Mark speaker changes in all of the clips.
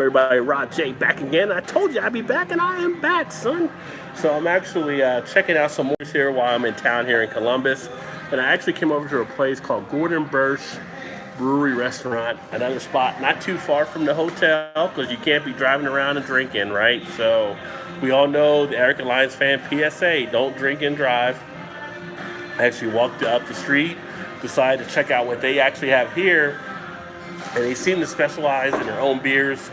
Speaker 1: Everybody, Rod J back again. I told you I'd be back, and I am back, son. So I'm actually checking out some more here while I'm in town here in Columbus. And I actually came over to a place called Biersch Brewery Restaurant, another spot not too far from the hotel because you can't be driving around and drinking, right? So we all know the Eric and Lions fan PSA, don't drink and drive. I actually walked up the street, decided to check out what they actually have here, and they seem to specialize in their own beers.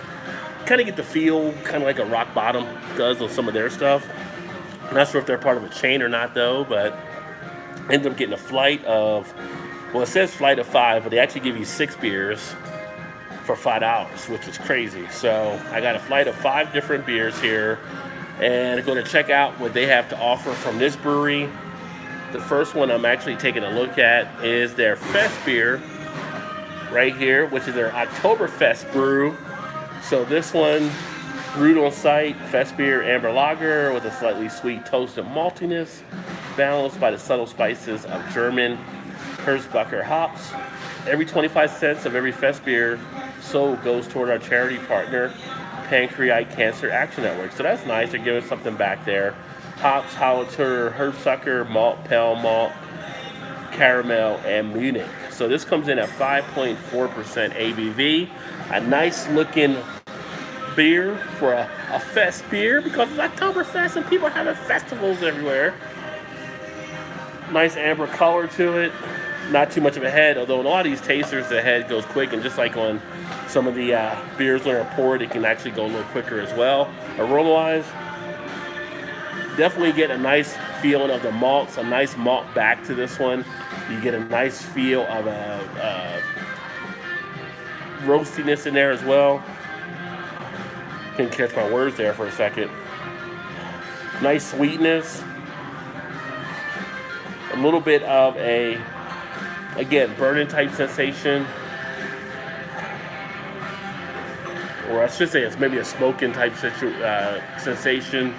Speaker 1: Kind of get the feel, kind of like a Rock Bottom does on some of their stuff. I'm not sure if they're part of a chain or not, though, but ended up getting a flight of, well, it says flight of 5, but they actually give you 6 beers for $5, which is crazy. So I got a flight of 5 different beers here, and I'm going to check out what they have to offer from this brewery. The first one I'm actually taking a look at is their Fest beer right here, which is their Oktoberfest brew. So this one, brewed on site, Fest beer amber lager with a slightly sweet toasted maltiness, balanced by the subtle spices of German Herzbacher hops. Every 25 cents of every Fest beer sold goes toward our charity partner, Pancreatic Cancer Action Network. So that's nice. They're giving something back there. Hops, Hallertauer, Herzbacher, malt, pale malt, caramel, and Munich. So this comes in at 5.4% ABV. A nice looking beer for a fest beer because it's Oktoberfest and people are having festivals everywhere. Nice amber color to it. Not too much of a head, although in a lot of these tasters the head goes quick, and just like on some of the beers when they're poured, it can actually go a little quicker as well. Aroma-wise, definitely get a nice feeling of the malts, a nice malt back to this one. You get a nice feel of a roastiness in there as well. Didn't catch my words there for a second. Nice sweetness. A little bit of a, again, burning type sensation. Or I should say it's maybe a smoking type sensation.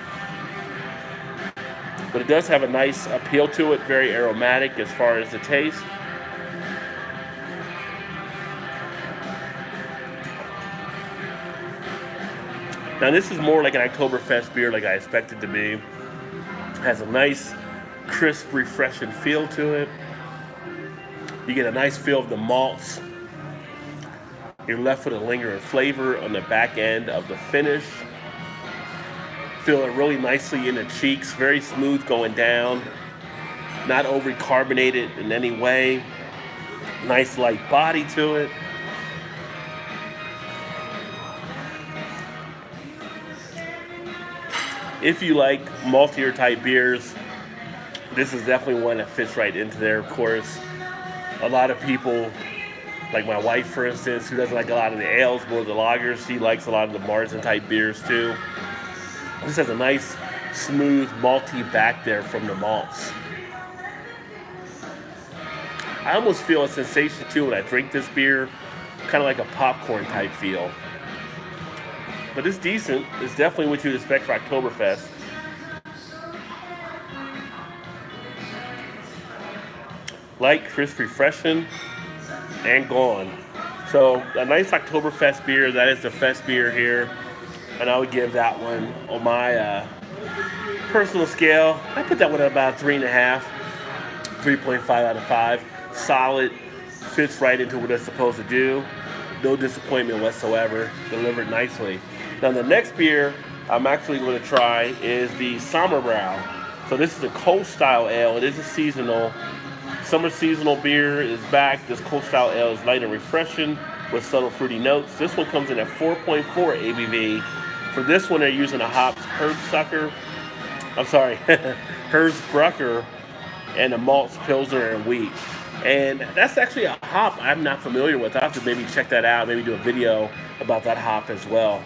Speaker 1: But it does have a nice appeal to it, very aromatic as far as the taste. Now this is more like an Oktoberfest beer like I expected to be. Has a nice, crisp, refreshing feel to it. You get a nice feel of the malts. You're left with a lingering flavor on the back end of the finish. Feel it really nicely in the cheeks, very smooth going down. Not overly carbonated in any way. Nice light body to it. If you like maltier type beers, this is definitely one that fits right into there, of course. A lot of people, like my wife, for instance, who doesn't like a lot of the ales, more of the lagers, she likes a lot of the Marzen type beers too. This has a nice, smooth, malty back there from the malts. I almost feel a sensation too when I drink this beer, kind of like a popcorn type feel. But it's decent. It's definitely what you'd expect for Oktoberfest. Light, crisp, refreshing, and gone. So a nice Oktoberfest beer. That is the Fest beer here. And I would give that one on my personal scale. I put that one at about 3.5, 3.5 out of 5. Solid, fits right into what it's supposed to do. No disappointment whatsoever. Delivered nicely. Now the next beer I'm actually going to try is the Sommerbrau. So this is a cold style ale. It is a seasonal. Summer seasonal beer is back. This cold style ale is light and refreshing with subtle fruity notes. This one comes in at 4.4 ABV. For this one, they're using a hops Herzbacher, and the malts Pilsner and wheat. And that's actually a hop I'm not familiar with. I'll have to maybe check that out, maybe do a video about that hop as well.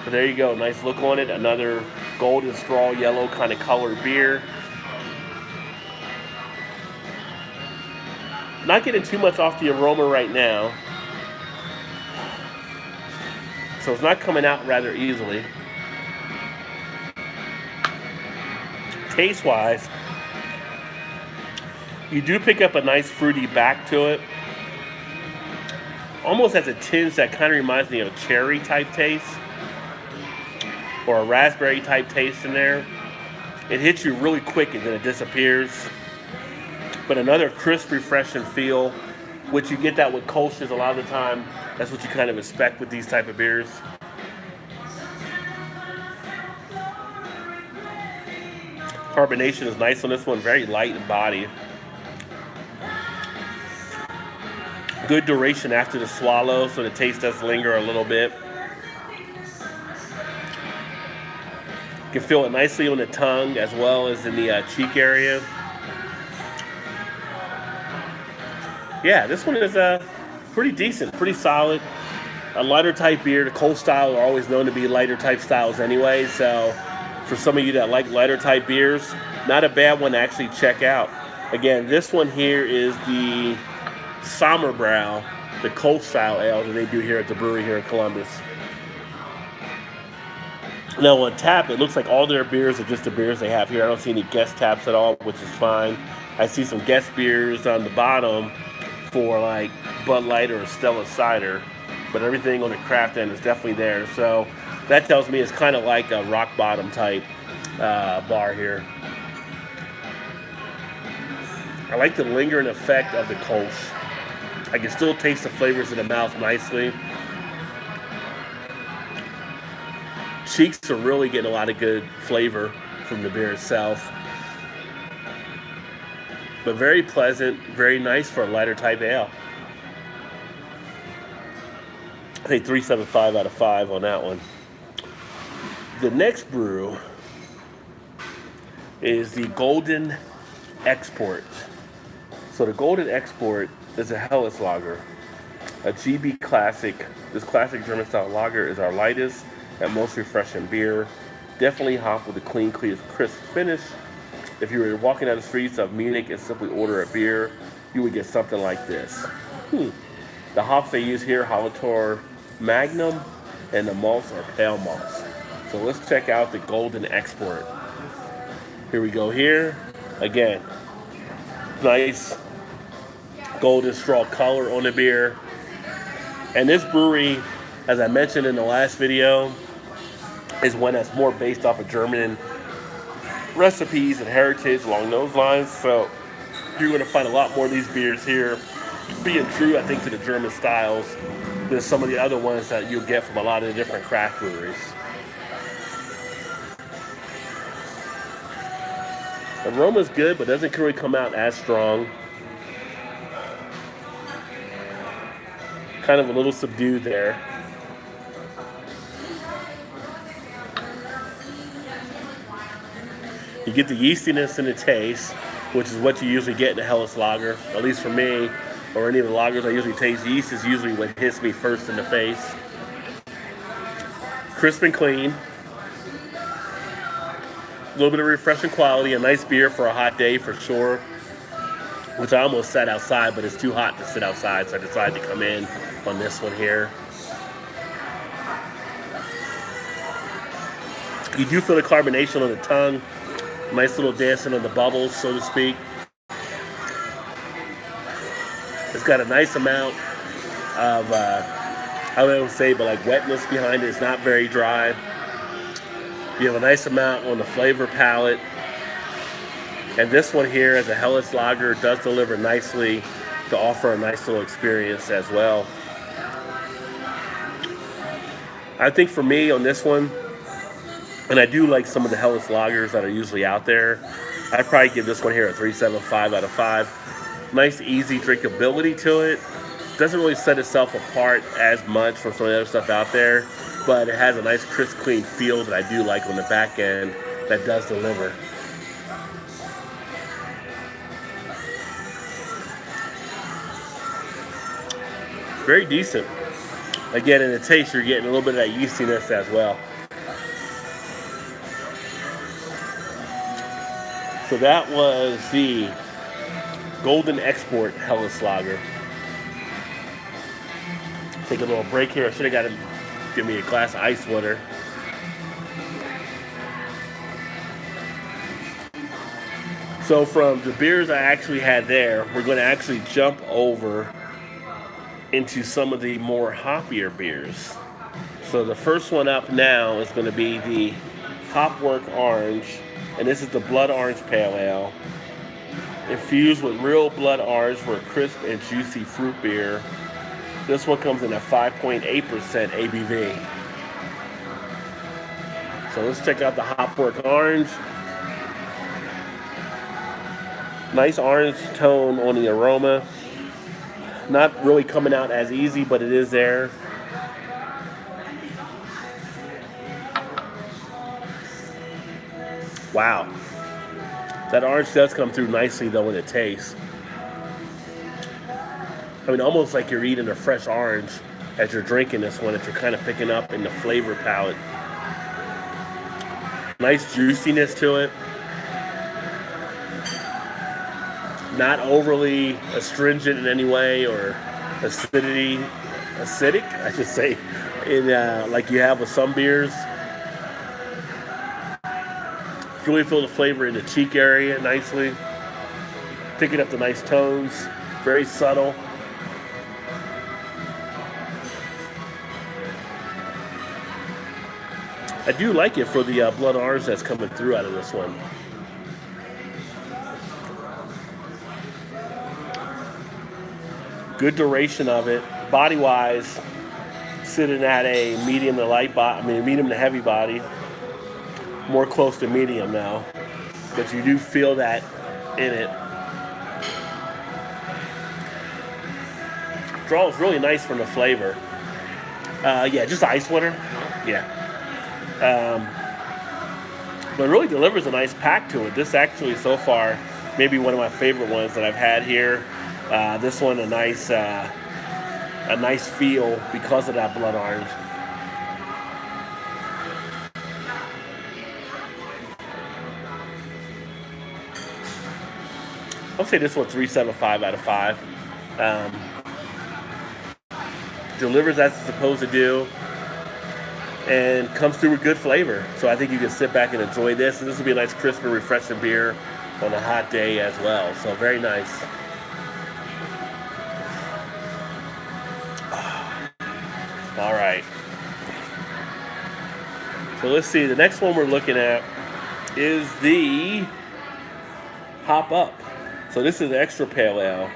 Speaker 1: But there you go, nice look on it. Another golden straw yellow kind of colored beer. Not getting too much off the aroma right now. So it's not coming out rather easily. Taste-wise, you do pick up a nice fruity back to it. Almost has a tinge that kind of reminds me of a cherry type taste or a raspberry type taste in there. It hits you really quick and then it disappears. But another crisp, refreshing feel, which you get that with Kolsch's a lot of the time. That's what you kind of expect with these type of beers. Carbonation is nice on this one, very light in body. Good duration after the swallow, so the taste does linger a little bit. You can feel it nicely on the tongue as well as in the cheek area. Yeah, this one is pretty decent, pretty solid. A lighter type beer. The Kolsch style are always known to be lighter type styles anyway, so for some of you that like lighter type beers, not a bad one to actually check out. Again, this one here is the Sommerbrow, the Kolsch style ale that they do here at the brewery here in Columbus. Now on tap, it looks like all their beers are just the beers they have here. I don't see any guest taps at all, which is fine. I see some guest beers on the bottom for like Bud Light or Stella Cider, but everything on the craft end is definitely there. So that tells me it's kind of like a rock bottom type bar here. I like the lingering effect of the Kolsch. I can still taste the flavors in the mouth nicely. Cheeks are really getting a lot of good flavor from the beer itself. But very pleasant, very nice for a lighter type ale. I think 3.75 out of 5 on that one. The next brew is the Golden Export. So the Golden Export is a Helles lager, a GB classic. This classic German style lager is our lightest and most refreshing beer. Definitely hopped with a clean, crisp finish. If you were walking down the streets of Munich and simply order a beer, you would get something like this. The hops they use here, Hallertau Magnum, and the malts are pale malts. So let's check out the Golden Export. Here we go here. Again, nice golden straw color on the beer. And this brewery, as I mentioned in the last video, is one that's more based off of German recipes and heritage along those lines. So you're going to find a lot more of these beers here being true, I think, to the German styles than some of the other ones that you'll get from a lot of the different craft breweries. The aroma's good, but doesn't really come out as strong. Kind of a little subdued there. You get the yeastiness in the taste, which is what you usually get in a Helles lager, at least for me, or any of the lagers I usually taste. Yeast is usually what hits me first in the face. Crisp and clean. A little bit of refreshing quality, a nice beer for a hot day for sure, which I almost sat outside, but it's too hot to sit outside, so I decided to come in on this one here. You do feel the carbonation on the tongue, nice little dancing on the bubbles, so to speak. It's got a nice amount of, I wouldn't say, but like wetness behind it. It's not very dry. You have a nice amount on the flavor palette. And this one here, as a Helles lager, does deliver nicely to offer a nice little experience as well. I think for me on this one, and I do like some of the Helles lagers that are usually out there, I'd probably give this one here a 3.75 out of 5. Nice, easy drinkability to it. Doesn't really set itself apart as much from some of the other stuff out there, but it has a nice, crisp, clean feel that I do like on the back end that does deliver. Very decent. Again, in the taste, you're getting a little bit of that yeastiness as well. So that was the Golden Export Helles lager. Take a little break here. I should have got him give me a glass of ice water. So from the beers I actually had there, we're going to actually jump over into some of the more hoppier beers. So the first one up now is going to be the Hopwork Orange, and this is the Blood Orange Pale Ale, infused with real blood orange for a crisp and juicy fruit beer. This one comes in at 5.8% ABV. So let's check out the Hopwork Orange. Nice orange tone on the aroma. Not really coming out as easy, but it is there. Wow. That orange does come through nicely though in the taste. I mean, almost like you're eating a fresh orange as you're drinking this one, that you're kind of picking up in the flavor palette. Nice juiciness to it. Not overly astringent in any way, or acidic, I should say, in like you have with some beers. Really feel the flavor in the cheek area nicely. Picking up the nice tones, very subtle. I do like it for the blood orange that's coming through out of this one. Good duration of it. Body-wise, sitting at a medium to light body, medium to heavy body. More close to medium now, but you do feel that in it. Draw is really nice from the flavor. Yeah, just ice water. Yeah. But it really delivers a nice pack to it. This actually, so far, maybe one of my favorite ones that I've had here. This one, a nice feel because of that blood orange. I'll say this one 3.75 out of 5. Delivers as it's supposed to do, and comes through with good flavor. So I think you can sit back and enjoy this. And this will be a nice, crisp and refreshing beer on a hot day as well. So very nice. All right. So let's see. The next one we're looking at is the Hop Up. So this is the extra pale ale.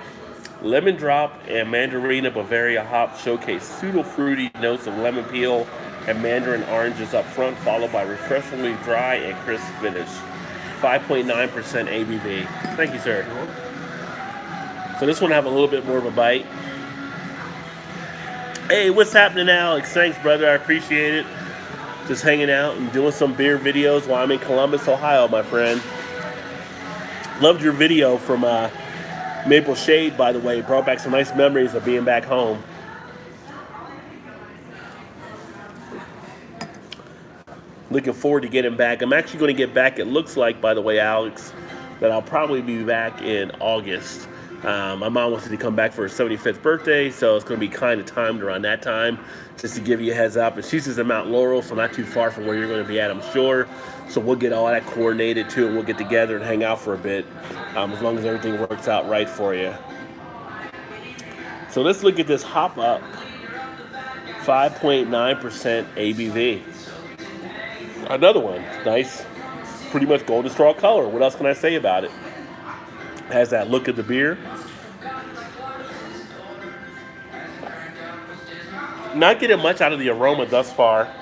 Speaker 1: Lemon drop and mandarina Bavaria hops showcase pseudo-fruity notes of lemon peel and mandarin oranges up front, followed by refreshingly dry and crisp finish. 5.9% ABV. Thank you, sir. So this one have a little bit more of a bite. Hey, what's happening, Alex? Thanks, brother. I appreciate it. Just hanging out and doing some beer videos while I'm in Columbus, Ohio, my friend. Loved your video from Maple Shade, by the way. It brought back some nice memories of being back home. Looking forward to getting back. I'm actually going to get back, it looks like, by the way, Alex, that I'll probably be back in August. My mom wants me to come back for her 75th birthday, so it's going to be kind of timed around that time, just to give you a heads up. And she's just in Mount Laurel, so not too far from where you're going to be at, I'm sure. So we'll get all that coordinated, too, and we'll get together and hang out for a bit, as long as everything works out right for you. So let's look at this Hop Up. 5.9% ABV. Another one. Nice, pretty much golden straw color. What else can I say about it? Has that look of the beer. Not getting much out of the aroma thus far.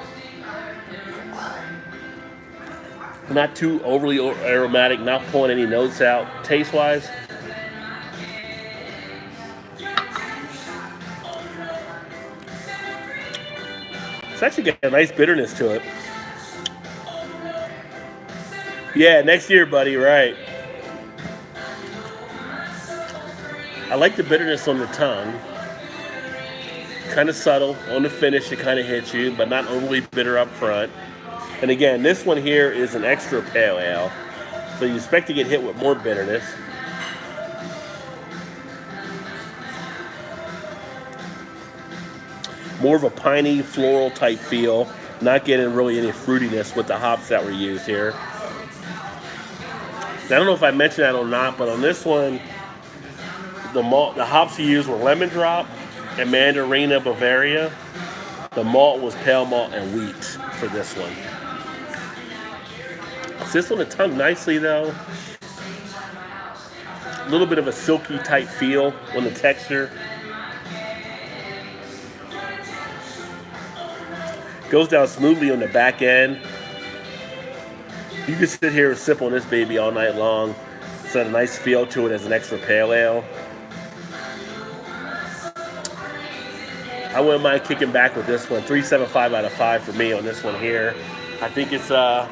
Speaker 1: Not too overly aromatic, not pulling any notes out taste-wise. It's actually got a nice bitterness to it. Yeah, next year, buddy, right. I like the bitterness on the tongue. Kind of subtle. On the finish, it kind of hits you, but not overly bitter up front. And again, this one here is an extra pale ale, so you expect to get hit with more bitterness. More of a piney, floral type feel. Not getting really any fruitiness with the hops that were used here. Now, I don't know if I mentioned that or not, but on this one, the hops you used were lemon drop and Mandarina, Bavaria. The malt was pale malt and wheat for this one. Sits on the tongue nicely though. A little bit of a silky type feel on the texture. Goes down smoothly on the back end. You can sit here and sip on this baby all night long. It's got a nice feel to it as an extra pale ale. I wouldn't mind kicking back with this one. 3.75 out of 5 for me on this one here. I think it's a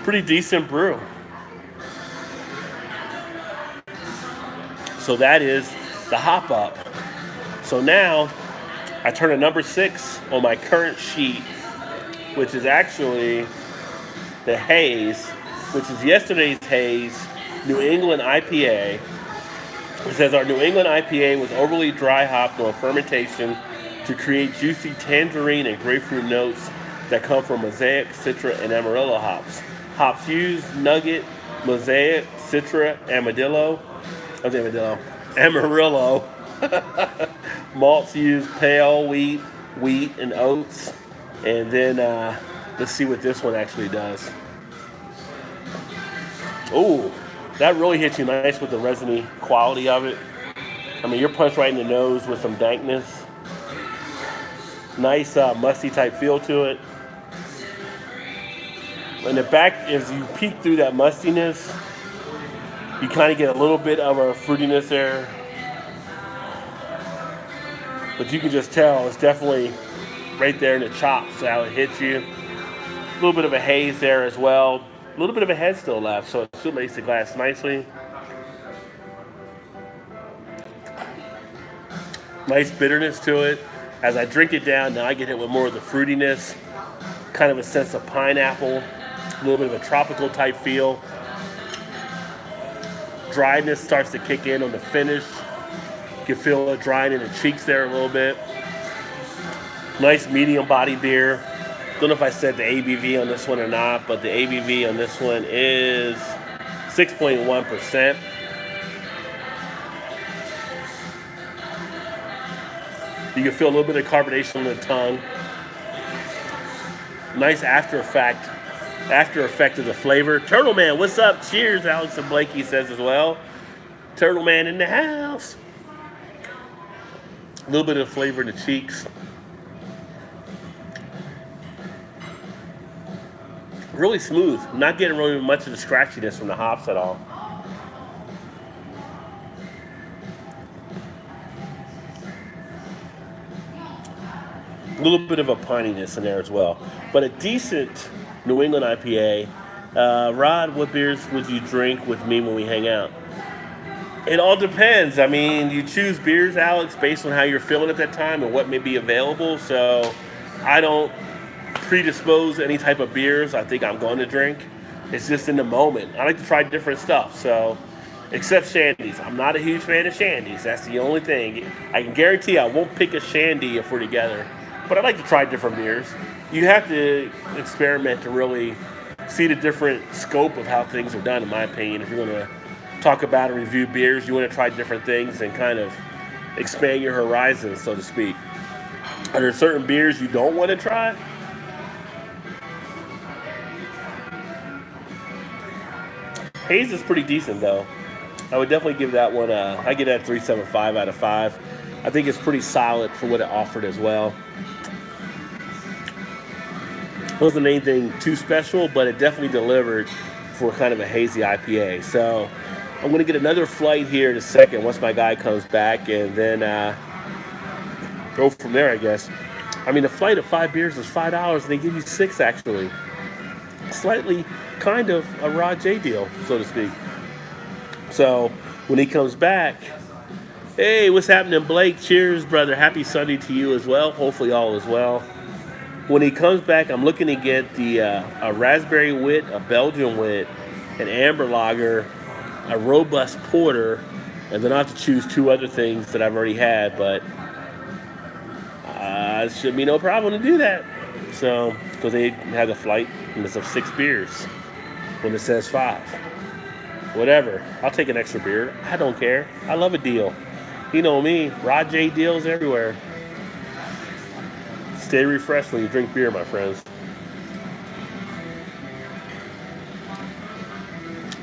Speaker 1: pretty decent brew. So that is the hop up. So now I turn to number 6 on my current sheet, which is actually the Haze, which is yesterday's Haze New England IPA. It says our New England IPA was overly dry hopped on fermentation to create juicy tangerine and grapefruit notes that come from Mosaic, Citra, and Amarillo hops. Hops used: Nugget, Mosaic, Citra, Amarillo. Malts used: pale wheat, and oats. And then let's see what this one actually does. Ooh, that really hits you nice with the resiny quality of it. I mean, you're punched right in the nose with some dankness. Nice musty type feel to it. In the back, as you peek through that mustiness, you kind of get a little bit of a fruitiness there. But you can just tell it's definitely right there in the chops how it hits you. A little bit of a haze there as well. A little bit of a head still left, so it still makes the glass nicely. Nice bitterness to it. As I drink it down, now I get hit with more of the fruitiness, kind of a sense of pineapple, a little bit of a tropical type feel. Dryness starts to kick in on the finish. You can feel it drying in the cheeks there a little bit. Nice medium body beer. Don't know if I said the ABV on this one or not, but the ABV on this one is 6.1%. You can feel a little bit of carbonation on the tongue. Nice after effect of the flavor. Turtle Man, what's up? Cheers, Alex and Blakey says as well. Turtle Man in the house. A little bit of flavor in the cheeks. Really smooth. Not getting really much of the scratchiness from the hops at all. A little bit of a pininess in there as well. But a decent New England IPA. Rod, what beers would you drink with me when we hang out? It all depends. I mean, you choose beers, Alex, based on how you're feeling at that time and what may be available. So I don't predispose any type of beers I think I'm going to drink. It's just in the moment. I like to try different stuff. So, except shandies. I'm not a huge fan of shandies. That's the only thing. I can guarantee I won't pick a shandy if we're together. But I like to try different beers. You have to experiment to really see the different scope of how things are done, in my opinion. If you're going to talk about and review beers, you want to try different things and kind of expand your horizons, so to speak. Are there certain beers you don't want to try? Haze is pretty decent, though. I would definitely give that one I give that 3.75 out of 5. I think it's pretty solid for what it offered as well. It wasn't anything too special, but it definitely delivered for kind of a hazy IPA. So I'm going to get another flight here in a second once my guy comes back, and then go from there, I guess. I mean, a flight of 5 beers is $5, and they give you 6, actually. Slightly kind of a Rod J deal, so to speak. So when he comes back, hey, what's happening, Blake? Cheers, brother. Happy Sunday to you as well. Hopefully all is well. When he comes back, I'm looking to get the a raspberry wit, a Belgian wit, an amber lager, a robust porter, and then I have to choose 2 other things that I've already had, but it should be no problem to do that. So, because they have a flight and it's of 6 beers when it says 5. Whatever. I'll take an extra beer. I don't care. I love a deal. You know me, Rod J deals everywhere. Stay refreshed when you drink beer, my friends.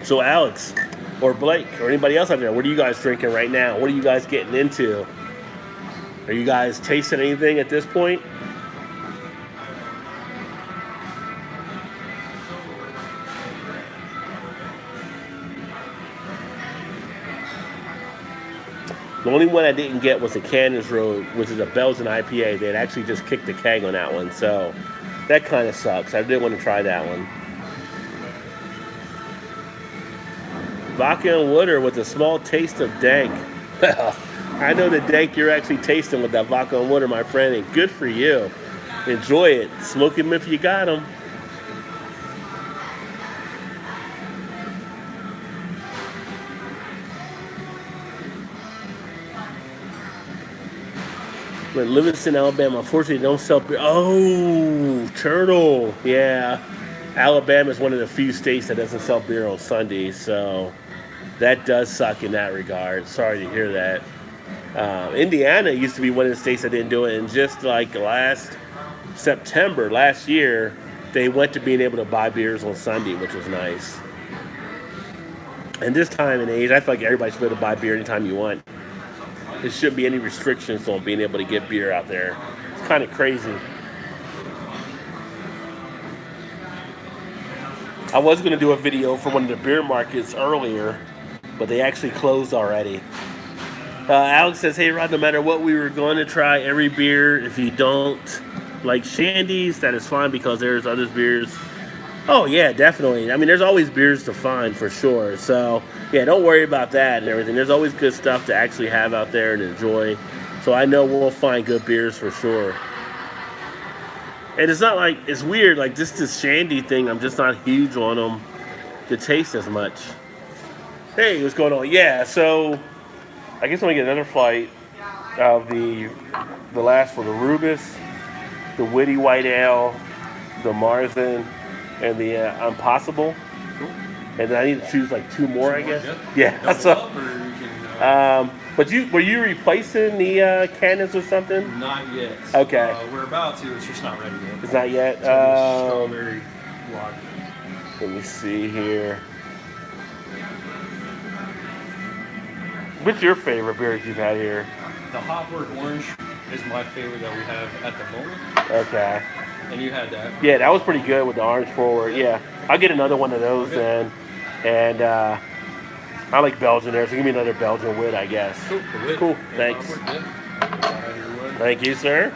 Speaker 1: So Alex, or Blake, or anybody else out there, what are you guys drinking right now? What are you guys getting into? Are you guys tasting anything at this point? The only one I didn't get was the Cannons Road, which is a Belgian IPA. They had actually just kicked the keg on that one, so that kind of sucks. I did want to try that one. Vodka and water with a small taste of dank. Well, I know the dank you're actually tasting with that vodka and water, my friend, and good for you. Enjoy it. Smoke them if you got them. In Livingston, Alabama, unfortunately, they don't sell beer. Oh, Turtle. Yeah. Alabama is one of the few states that doesn't sell beer on Sundays, so that does suck in that regard. Sorry to hear that. Indiana used to be one of the states that didn't do it, and just like last September, last year, they went to being able to buy beers on Sunday, which was nice. And this time and age, I feel like everybody should be able to buy beer anytime you want. There shouldn't be any restrictions on being able to get beer out there. It's kind of crazy. I was going to do a video for one of the beer markets earlier, but they actually closed already. Alex says, hey Rod, no matter what, we were going to try every beer. If you don't like Shandy's, that is fine because there's other beers. Oh yeah, definitely. I mean, there's always beers to find for sure. So yeah, don't worry about that and everything. There's always good stuff to actually have out there and enjoy. So I know we'll find good beers for sure. And it's not like, it's weird, like just this Shandy thing, I'm just not huge on them to taste as much. Hey, what's going on? Yeah, so I guess I'm gonna get another flight of the last for the Rubus, the Witty White Ale, the Marzen, and the Impossible. Cool. And then I need to choose like two more, I guess. Yeah. So, but were you replacing the cannons or something?
Speaker 2: Not yet.
Speaker 1: Okay.
Speaker 2: We're about to. It's just not ready yet.
Speaker 1: It's not yet.
Speaker 2: Strawberry lager.
Speaker 1: Let me see here. What's your favorite beers you've had here?
Speaker 2: The Hopwort Orange is my favorite that we have at the moment.
Speaker 1: Okay.
Speaker 2: And you had that.
Speaker 1: Yeah, that was pretty good with the orange forward. Yeah, I'll get another one of those then. And I like Belgian there, so give me another Belgian wit, I guess. Cool. Thanks. Thank you, sir.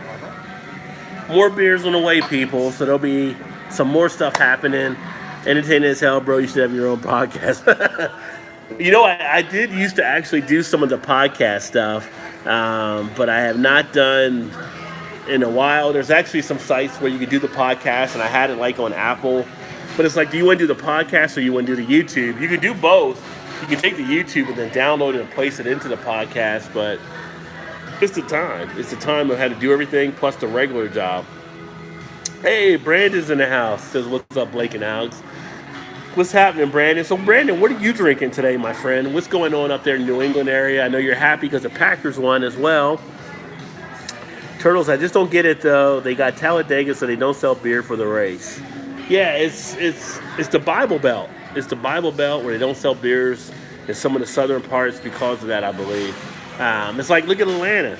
Speaker 1: More beers on the way, people. So there'll be some more stuff happening. Entertaining as hell, bro. You should have your own podcast. You know, I did used to actually do some of the podcast stuff, but I have not done in a while. There's actually some sites where you can do the podcast, and I had it like on Apple. But it's like, do you want to do the podcast or you want to do the YouTube? You can do both. You can take the YouTube and then download it and place it into the podcast, but it's the time. It's the time of how to do everything plus the regular job. Hey, Brandon's in the house. Says, what's up, Blake and Alex? What's happening, Brandon? So, Brandon, what are you drinking today, my friend? What's going on up there in the New England area? I know you're happy because the Packers won as well. Turtles, I just don't get it, though. They got Talladega, so they don't sell beer for the race. Yeah, it's the Bible Belt. It's the Bible Belt where they don't sell beers in some of the southern parts because of that, I believe. It's like, look at Atlanta.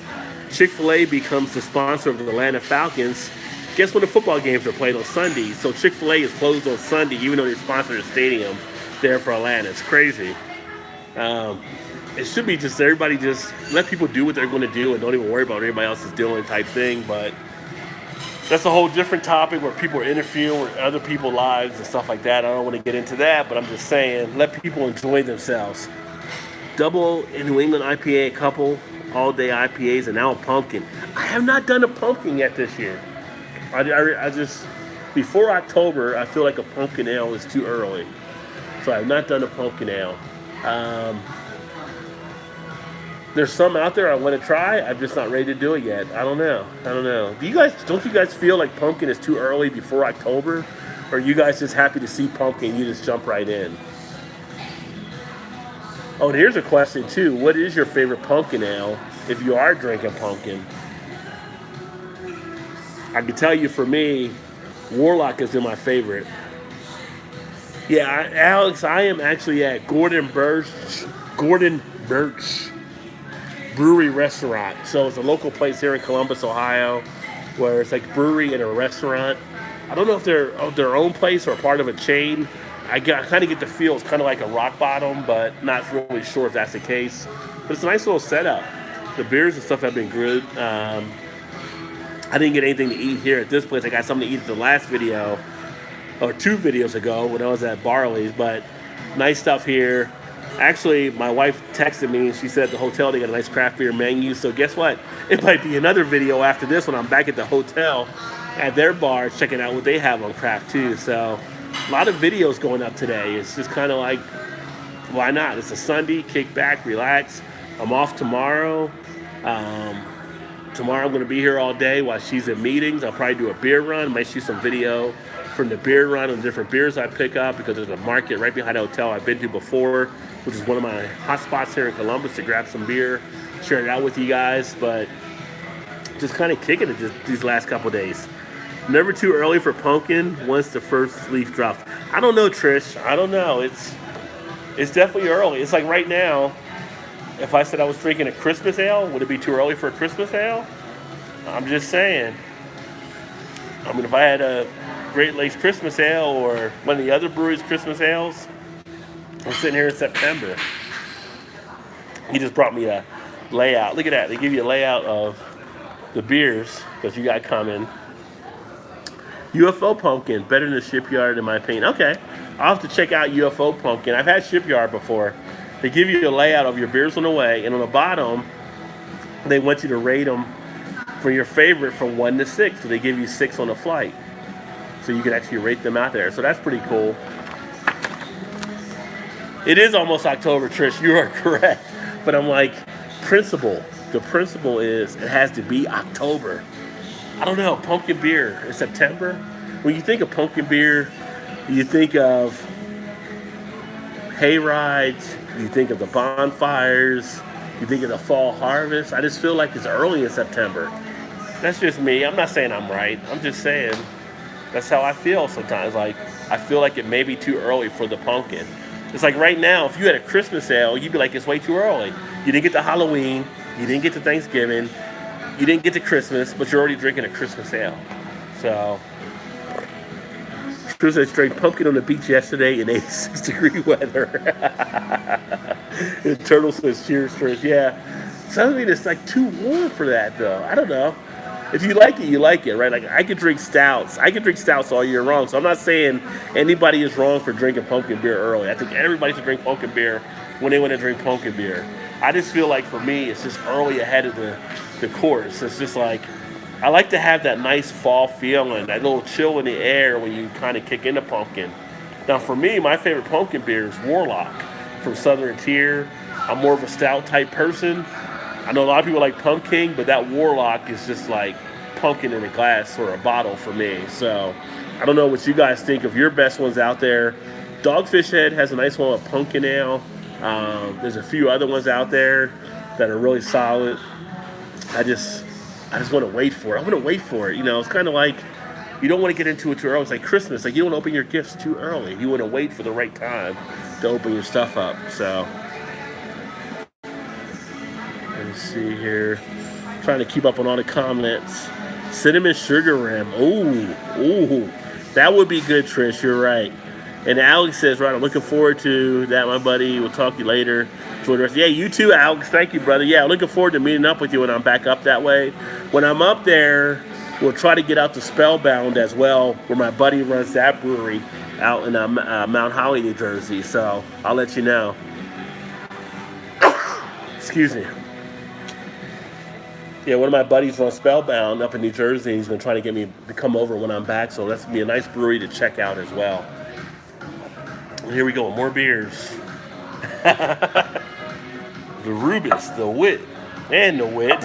Speaker 1: Chick-fil-A becomes the sponsor of the Atlanta Falcons. Guess when the football games are played on Sundays? So Chick-fil-A is closed on Sunday, even though they sponsor the stadium there for Atlanta. It's crazy. It should be just everybody just let people do what they're going to do and don't even worry about what everybody else is doing type thing. But that's a whole different topic where people are interfering with other people's lives and stuff like that. I don't want to get into that, but I'm just saying, let people enjoy themselves. Double in New England IPA, a couple all-day IPAs, and now a pumpkin. I have not done a pumpkin yet this year. I just, before October, I feel like a pumpkin ale is too early. So I have not done a pumpkin ale. There's some out there I want to try. I'm just not ready to do it yet. I don't know. Don't you guys feel like pumpkin is too early before October? Or are you guys just happy to see pumpkin, you just jump right in? Oh, and here's a question too. What is your favorite pumpkin ale if you are drinking pumpkin? I can tell you for me, Warlock is in my favorite. Yeah, Alex, I am actually at Gordon Birch Brewery Restaurant. So it's a local place here in Columbus, Ohio, where it's like brewery and a restaurant. I don't know if they're their own place or part of a chain. I kind of get the feel it's kind of like a Rock Bottom, but not really sure if that's the case. But it's a nice little setup. The beers and stuff have been good. I didn't get anything to eat here at this place. I got something to eat at the last video, or 2 videos ago when I was at Barley's, but nice stuff here. Actually, my wife texted me and she said at the hotel they got a nice craft beer menu. So guess what? It might be another video after this when I'm back at the hotel at their bar checking out what they have on craft too. So a lot of videos going up today. It's just kind of like, why not? It's a Sunday, kick back, relax. I'm off tomorrow. Tomorrow I'm going to be here all day while she's in meetings. I'll probably do a beer run. Might shoot some video from the beer run and the different beers I pick up, because there's a market right behind the hotel I've been to before, which is one of my hot spots here in Columbus to grab some beer, share it out with you guys. But just kind of kicking it these last couple days. Never too early for pumpkin once the first leaf drops. I don't know, Trish. I don't know. It's definitely early. It's like right now, if I said I was drinking a Christmas ale, would it be too early for a Christmas ale? I'm just saying. I mean, if I had a Great Lakes Christmas ale or one of the other breweries' Christmas ales, I'm sitting here in September. He just brought me a layout. Look at that. They give you a layout of the beers that you got coming. UFO Pumpkin, better than Shipyard in my opinion. Okay, I'll have to check out UFO Pumpkin. I've had Shipyard before. They give you a layout of your beers on the way, and on the bottom, they want you to rate them for your favorite from 1 to 6. So they give you 6 on the flight. So you can actually rate them out there. So that's pretty cool. It is almost October, Trish. You are correct. But I'm like, the principle is it has to be October. I don't know, pumpkin beer in September. When you think of pumpkin beer, you think of hay rides, you think of the bonfires, you think of the fall harvest. I just feel like it's early in September. That's just me. I'm not saying I'm right. I'm just saying that's how I feel sometimes. Like, I feel like it may be too early for the pumpkin. It's like right now, if you had a Christmas ale, you'd be like, it's way too early. You didn't get to Halloween, you didn't get to Thanksgiving, you didn't get to Christmas, but you're already drinking a Christmas ale. So, Drew said straight pumpkin on the beach yesterday in 86-degree weather. And Turtle says cheers, Trish. Yeah. Some of it is like too warm for that, though. I don't know. If you like it, you like it, right? Like, I could drink stouts. I could drink stouts all year long. So I'm not saying anybody is wrong for drinking pumpkin beer early. I think everybody should drink pumpkin beer when they want to drink pumpkin beer. I just feel like for me, it's just early ahead of the course. It's just like, I like to have that nice fall feeling, that little chill in the air when you kind of kick into pumpkin. Now for me, my favorite pumpkin beer is Warlock from Southern Tier. I'm more of a stout type person. I know a lot of people like Pumpkin, but that Warlock is just like pumpkin in a glass or a bottle for me. So I don't know what you guys think of your best ones out there. Dogfish Head has a nice one with pumpkin ale. There's a few other ones out there that are really solid. I just want to wait for it. I want to wait for it. You know, it's kind of like you don't want to get into it too early. It's like Christmas. Like, you don't open your gifts too early. You want to wait for the right time to open your stuff up. So let me see here. Trying to keep up on all the comments. Cinnamon Sugar Ram. Ooh, that would be good, Trish. You're right. And Alex says, right, I'm looking forward to that, my buddy. We'll talk to you later. Enjoy the rest. Yeah, you too, Alex. Thank you, brother. Yeah, I'm looking forward to meeting up with you when I'm back up that way. When I'm up there, we'll try to get out to Spellbound as well, where my buddy runs that brewery out in Mount Holly, New Jersey. So I'll let you know. Excuse me. Yeah, one of my buddies runs Spellbound up in New Jersey. He's been trying to get me to come over when I'm back. So that's going to be a nice brewery to check out as well. Here we go, more beers. The Rubus, the Wit, and the Wit.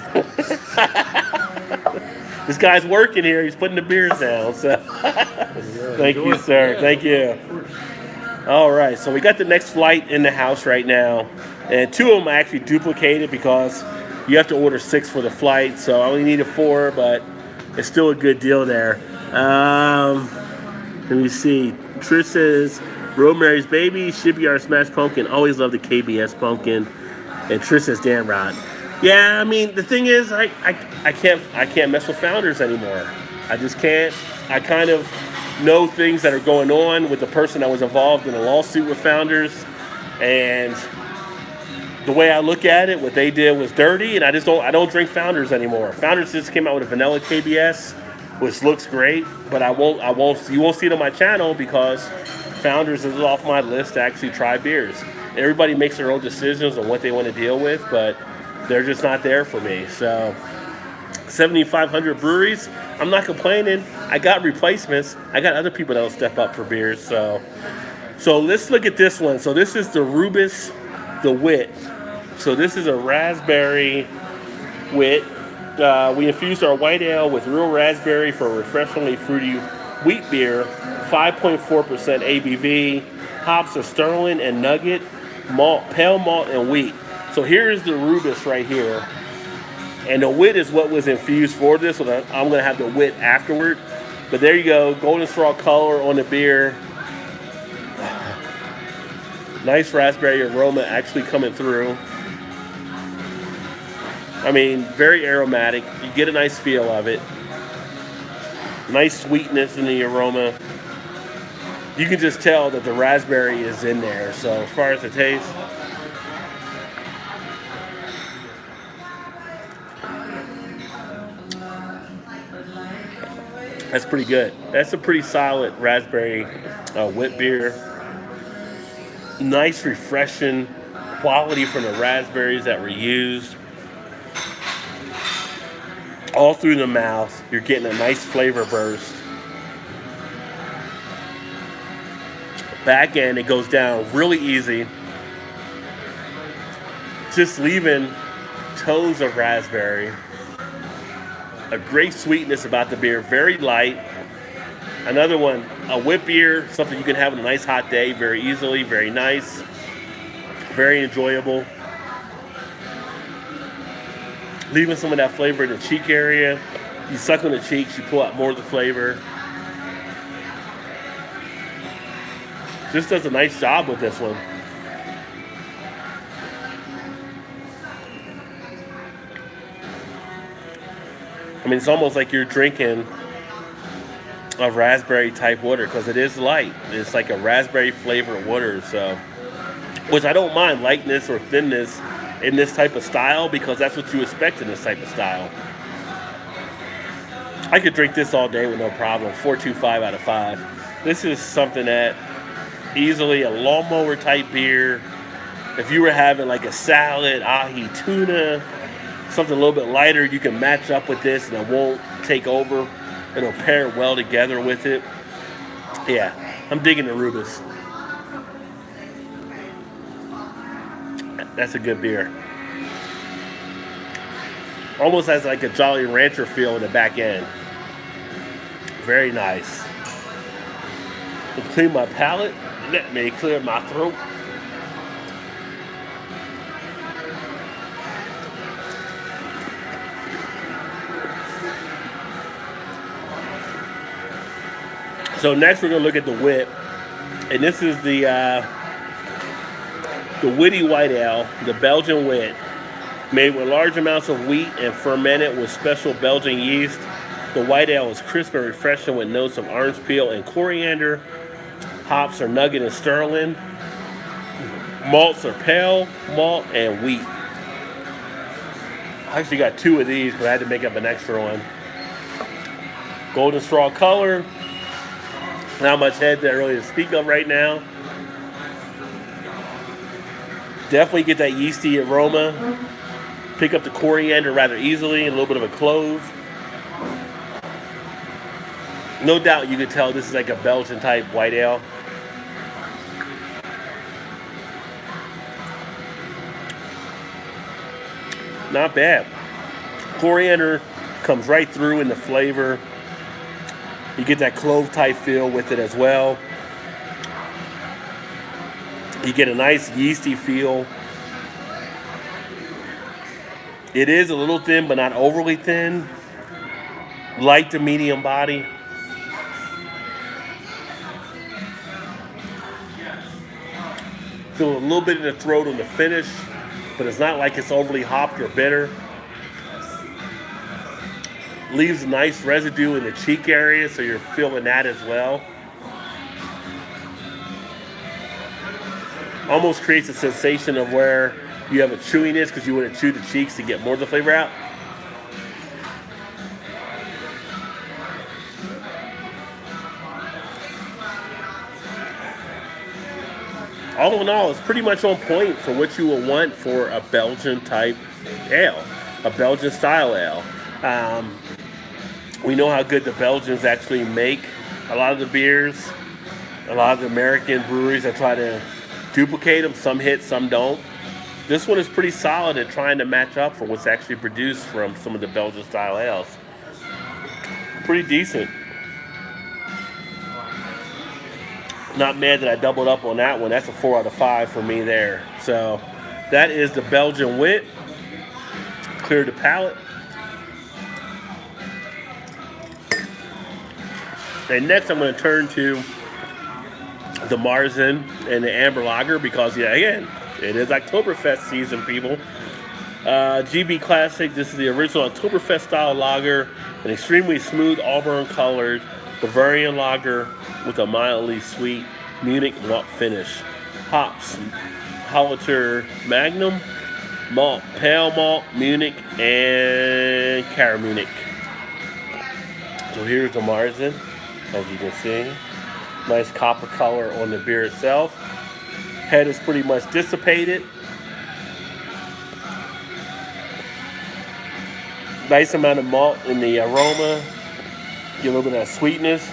Speaker 1: This guy's working here. He's putting the beers down. So thank you, sir. Thank you. All right, so we got the next flight in the house right now. And 2 of them are actually duplicated because you have to order 6 for the flight. So I only needed 4, but it's still a good deal there. Let me see. Trish says, Rosemary's Baby, Shipyard Smash Pumpkin. Always love the KBS pumpkin. And Trish says, damn right. Yeah, I mean, the thing is, I can't mess with Founders anymore. I just can't. I kind of know things that are going on with the person that was involved in a lawsuit with Founders, and the way I look at it, what they did was dirty, and I don't drink Founders anymore. Founders just came out with a vanilla KBS, which looks great, but you won't see it on my channel because Founders is off my list to actually try beers. Everybody makes their own decisions on what they want to deal with, but they're just not there for me. So 7,500 breweries, I'm not complaining. I got replacements. I got other people that'll step up for beers. So let's look at this one. So this is the Rubus, the Wit. So this is a raspberry wit. We infused our white ale with real raspberry for a refreshingly fruity wheat beer. 5.4% ABV. Hops are Sterling and Nugget, malt, pale malt, and wheat. So here's the Rubus right here. And the wit is what was infused for this. So I'm going to have the wit afterward. But there you go. Golden straw color on the beer. Nice raspberry aroma actually coming through. I mean, very aromatic. You get a nice feel of it. Nice sweetness in the aroma. You can just tell that the raspberry is in there. So as far as the taste, that's pretty good. That's a pretty solid raspberry wit beer. Nice, refreshing quality from the raspberries that were used. All through the mouth, you're getting a nice flavor burst. Back end, it goes down really easy. Just leaving tones of raspberry. A great sweetness about the beer, very light. Another one, a wit beer, something you can have on a nice hot day very easily, very nice, very enjoyable. Leaving some of that flavor in the cheek area. You suck on the cheeks, you pull out more of the flavor. Just does a nice job with this one. I mean, it's almost like you're drinking a raspberry type water because it is light. It's like a raspberry flavored water, so, which I don't mind lightness or thinness in this type of style because that's what you expect in this type of style. I could drink this all day with no problem. 4.25 out of 5. This is something that easily a lawnmower type beer. If you were having like a salad, ahi tuna, something a little bit lighter, you can match up with this and it won't take over. It'll pair well together with it. Yeah, I'm digging the Rubus. That's a good beer. Almost has like a Jolly Rancher feel in the back end. Very nice. To clean my palate, let me clear my throat. So next we're gonna look at the wit, and this is the witty white ale, the Belgian wit, made with large amounts of wheat and fermented with special Belgian yeast. The white ale is crisp and refreshing with notes of orange peel and coriander. Hops are Nugget and Sterling. Malts are pale malt and wheat. I actually got 2 of these because I had to make up an extra one. Golden straw color. Not much head there really to speak of right now. Definitely get that yeasty aroma. Pick up the coriander rather easily, and a little bit of a clove. No doubt you could tell this is like a Belgian type white ale. Not bad. Coriander comes right through in the flavor. You get that clove type feel with it as well. You get a nice yeasty feel. It is a little thin, but not overly thin. Light to medium body. Feel a little bit in the throat on the finish, but it's not like it's overly hopped or bitter. Leaves a nice residue in the cheek area, so you're feeling that as well. Almost creates a sensation of where you have a chewiness because you want to chew the cheeks to get more of the flavor out. All in all, it's pretty much on point for what you will want for a Belgian type ale, a Belgian style ale. We know how good the Belgians actually make a lot of the beers. A lot of the American breweries that try to duplicate them, some hit, some don't. This one is pretty solid at trying to match up for what's actually produced from some of the Belgian style ales. Pretty decent. Not mad that I doubled up on that one. That's a 4 out of 5 for me there. So that is the Belgian Wit. Clear the palate. And next I'm going to turn to the Marzen and the Amber Lager because, yeah, again, it is Oktoberfest season, people. GB Classic, this is the original Oktoberfest style lager, an extremely smooth auburn colored Bavarian lager with a mildly sweet Munich malt finish. Hops, Hallertau Magnum, malt, pale malt, Munich, and Caramunic. So here's the Marzen, as you can see. Nice copper color on the beer itself. Head is pretty much dissipated. Nice amount of malt in the aroma. Get a little bit of that sweetness.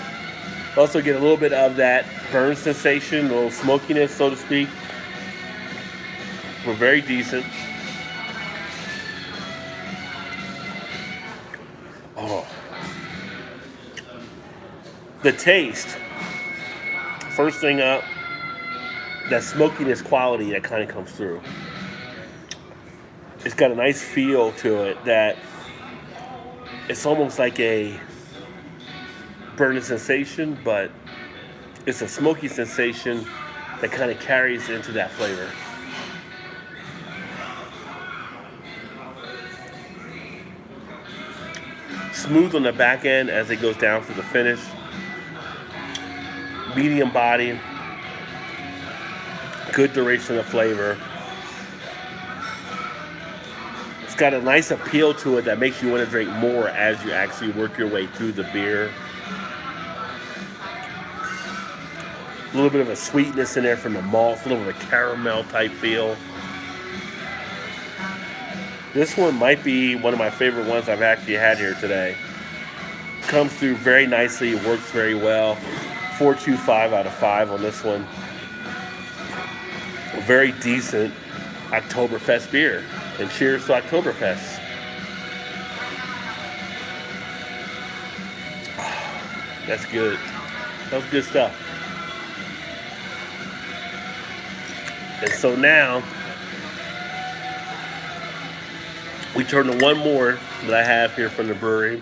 Speaker 1: Also get a little bit of that burn sensation, a little smokiness, so to speak. We're very decent. Oh. The taste. First thing up, that smokiness quality that kind of comes through. It's got a nice feel to it that it's almost like a burning sensation, but it's a smoky sensation that kind of carries into that flavor. Smooth on the back end as it goes down through the finish. Medium body, good duration of flavor. It's got a nice appeal to it that makes you want to drink more as you actually work your way through the beer. A little bit of a sweetness in there from the malts, a little bit of a caramel type feel. This one might be one of my favorite ones I've actually had here today. Comes through very nicely, works very well. 4.25 out of 5 on this one. A very decent Oktoberfest beer. And cheers to Oktoberfest. That's good. That was good stuff. And so now, we turn to one more that I have here from the brewery.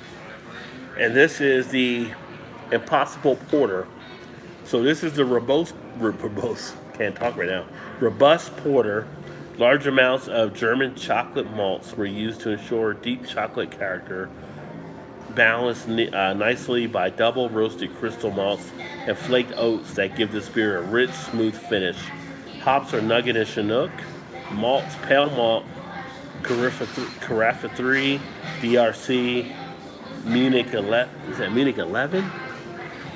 Speaker 1: And this is the Impossible Porter. So this is the robust porter. Large amounts of German chocolate malts were used to ensure deep chocolate character, balanced nicely by double roasted crystal malts and flaked oats that give this beer a rich, smooth finish. Hops are Nugget and Chinook. Malts, pale malt, Carafa 3, DRC, Munich 11. Is that Munich 11?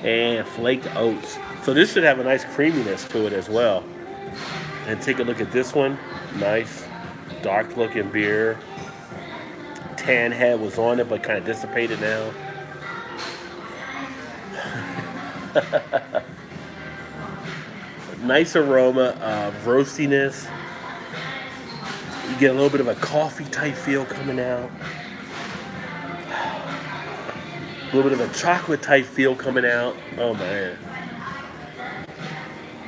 Speaker 1: And flaked oats. So this should have a nice creaminess to it as well. And take a look at this one. Nice, dark looking beer. Tan head was on it, but kind of dissipated now. Nice aroma of roastiness. You get a little bit of a coffee type feel coming out. A little bit of a chocolate type feel coming out. Oh man.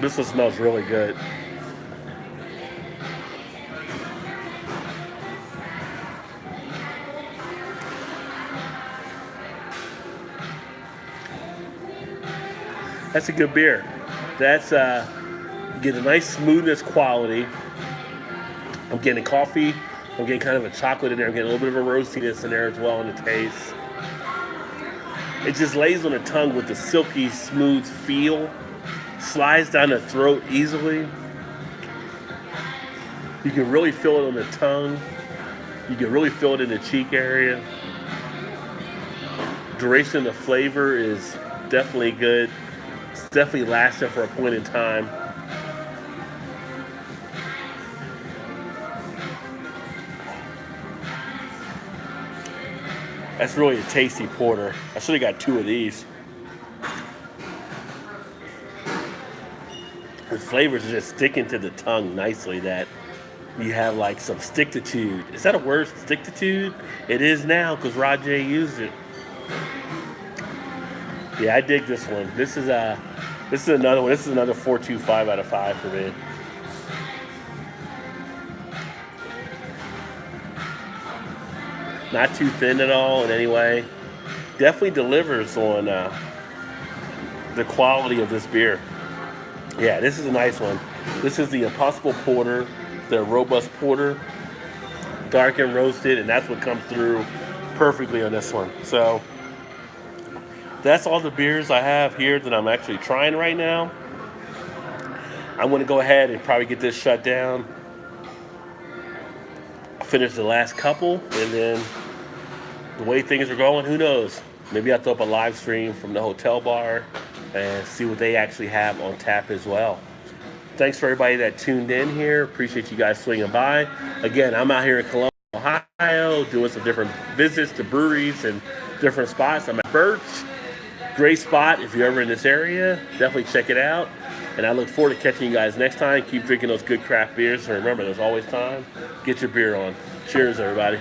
Speaker 1: This one smells really good. That's a good beer. That's you get a nice smoothness quality. I'm getting coffee. I'm getting kind of a chocolate in there. I'm getting a little bit of a roastiness in there as well in the taste. It just lays on the tongue with the silky, smooth feel. Slides down the throat easily. You can really feel it on the tongue. You can really feel it in the cheek area. Duration of flavor is definitely good. It's definitely lasting for a point in time. That's really a tasty porter. I should have got 2 of these. The flavors are just sticking to the tongue nicely. That you have like some stickitude. Is that a word, stickitude? It is now because Rajay used it. Yeah, I dig this one. This is another one. This is another 4.25 out of 5 for me. Not too thin at all in any way. Definitely delivers on the quality of this beer. Yeah, this is a nice one. This is the Impossible Porter, the Robust Porter, dark and roasted, and that's what comes through perfectly on this one. So that's all the beers I have here that I'm actually trying right now. I'm going to go ahead and probably get this shut down. Finish the last couple, and then the way things are going, who knows? Maybe I'll throw up a live stream from the hotel bar and see what they actually have on tap as well. Thanks for everybody that tuned in here. Appreciate you guys swinging by. Again, I'm out here in Columbus, Ohio, doing some different visits to breweries and different spots. I'm at Biersch. Great spot if you're ever in this area. Definitely check it out. And I look forward to catching you guys next time. Keep drinking those good craft beers. And remember, there's always time. Get your beer on. Cheers, everybody.